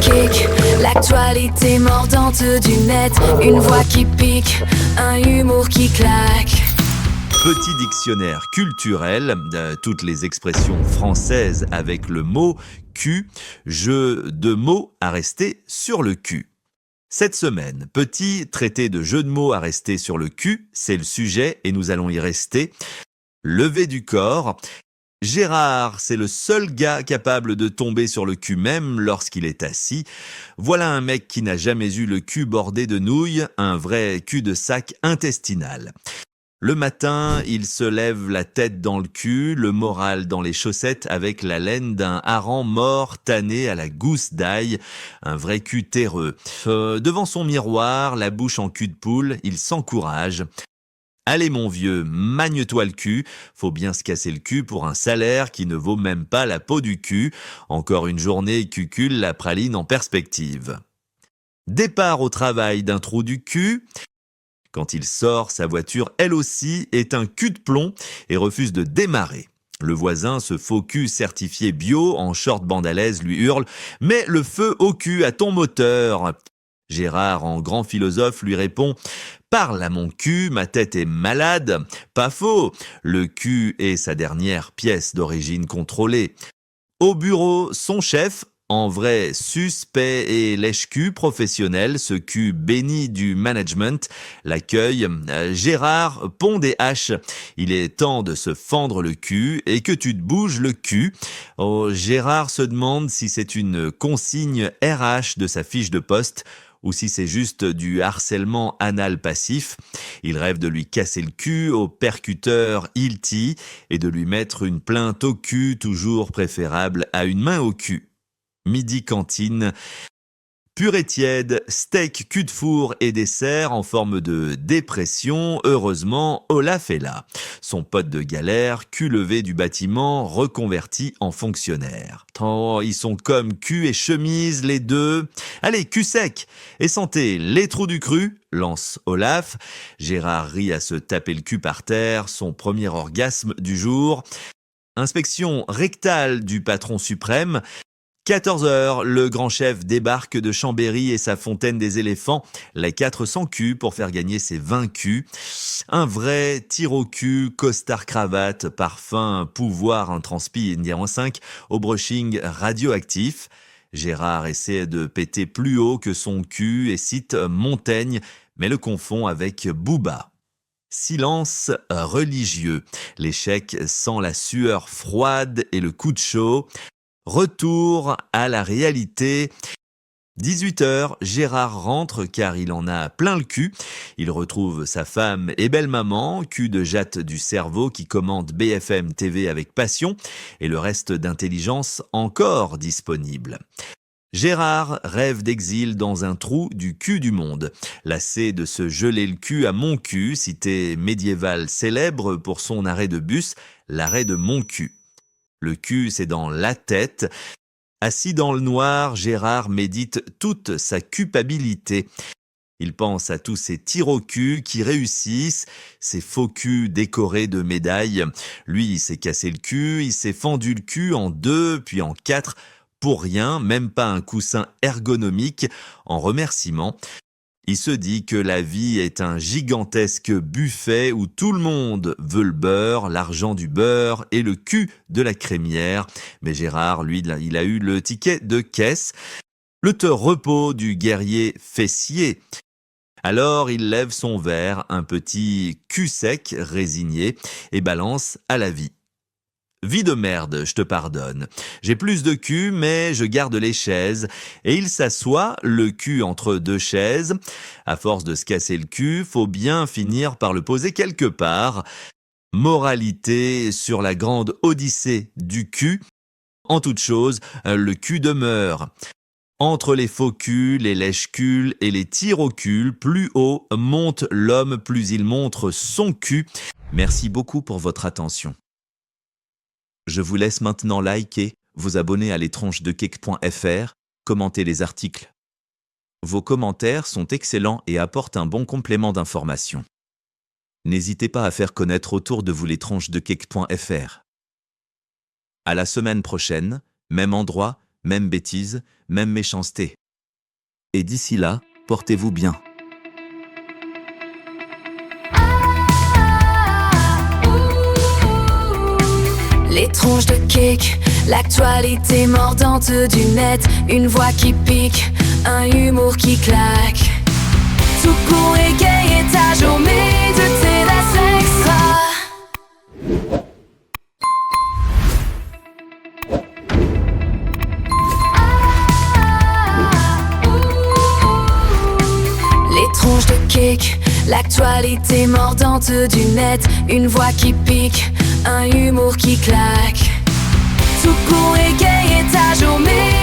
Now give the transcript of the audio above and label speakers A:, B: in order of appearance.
A: kick, l'actualité mordante du net, une voix qui pique, un humour qui claque.
B: Petit dictionnaire culturel, toutes les expressions françaises avec le mot cul, jeu de mots à rester sur le cul. Cette semaine, petit traité de jeu de mots à rester sur le cul, c'est le sujet et nous allons y rester. Lever du corps. Gérard, c'est le seul gars capable de tomber sur le cul même lorsqu'il est assis. Voilà un mec qui n'a jamais eu le cul bordé de nouilles, un vrai cul-de-sac intestinal. Le matin, il se lève la tête dans le cul, le moral dans les chaussettes avec la laine d'un hareng mort tanné à la gousse d'ail, un vrai cul terreux. Devant son miroir, la bouche en cul de poule, il s'encourage. Allez mon vieux, magne-toi le cul, faut bien se casser le cul pour un salaire qui ne vaut même pas la peau du cul. Encore une journée cucule la praline en perspective. Départ au travail d'un trou du cul. Quand il sort, sa voiture, elle aussi, est un cul de plomb et refuse de démarrer. Le voisin, ce faux cul certifié bio, en short bandalaise, lui hurle « Mets le feu au cul à ton moteur !» Gérard, en grand philosophe, lui répond « Parle à mon cul, ma tête est malade !» Pas faux, le cul est sa dernière pièce d'origine contrôlée. Au bureau, son chef, en vrai suspect et lèche-cul professionnel, ce cul béni du management, l'accueil. Gérard pond des haches. Il est temps de se fendre le cul et que tu te bouges le cul. Oh, Gérard se demande si c'est une consigne RH de sa fiche de poste ou si c'est juste du harcèlement anal passif. Il rêve de lui casser le cul au percuteur Hilti et de lui mettre une plainte au cul, toujours préférable à une main au cul. Midi cantine, purée tiède, steak, cul de four et dessert en forme de dépression. Heureusement, Olaf est là. Son pote de galère, cul levé du bâtiment, reconverti en fonctionnaire. Oh, ils sont comme cul et chemise, les deux. Allez, cul sec et santé, les trous du cru, lance Olaf. Gérard rit à se taper le cul par terre, son premier orgasme du jour. Inspection rectale du patron suprême. 14h, le grand chef débarque de Chambéry et sa fontaine des éléphants, la 400 culs pour faire gagner ses 20 culs. Un vrai tir au cul, costard cravate, parfum, pouvoir, un transpi numéro 5 au brushing radioactif. Gérard essaie de péter plus haut que son cul et cite Montaigne, mais le confond avec Booba. Silence religieux. L'échec sent la sueur froide et le coup de chaud. Retour à la réalité. 18h, Gérard rentre car il en a plein le cul. Il retrouve sa femme et belle-maman, cul de jatte du cerveau qui commande BFM TV avec passion et le reste d'intelligence encore disponible. Gérard rêve d'exil dans un trou du cul du monde. Lassé de se geler le cul à Montcuq, cité médiévale célèbre pour son arrêt de bus, l'arrêt de Montcuq. Le cul, c'est dans la tête. Assis dans le noir, Gérard médite toute sa culpabilité. Il pense à tous ces tirs au cul qui réussissent, ces faux culs décorés de médailles. Lui, il s'est cassé le cul, il s'est fendu le cul en 2, puis en 4, pour rien, même pas un coussin ergonomique, en remerciement. Il se dit que la vie est un gigantesque buffet où tout le monde veut le beurre, l'argent du beurre et le cul de la crémière. Mais Gérard, lui, il a eu le ticket de caisse, le te repos du guerrier fessier. Alors il lève son verre, un petit cul sec, résigné, et balance à la vie. Vie de merde, je te pardonne. J'ai plus de cul, mais je garde les chaises. Et il s'assoit, le cul entre deux chaises. À force de se casser le cul, faut bien finir par le poser quelque part. Moralité sur la grande odyssée du cul. En toute chose, le cul demeure. Entre les faux culs, les lèche-culs et les tirs au cul, plus haut monte l'homme, plus il montre son cul. Merci beaucoup pour votre attention. Je vous laisse maintenant liker, vous abonner à l'étrangedequeque.fr, commenter les articles. Vos commentaires sont excellents et apportent un bon complément d'information. N'hésitez pas à faire connaître autour de vous l'étrangedequeque.fr. À la semaine prochaine, même endroit, même bêtise, même méchanceté. Et d'ici là, portez-vous bien.
A: Les tronches de cake, l'actualité mordante du net, une voix qui pique, un humour qui claque. Tout court et gai est ta journée de Terrasse Extra. Les tronches de cake, l'actualité mordante du net, une voix qui pique, un humour qui claque. Tout court et gai est ta journée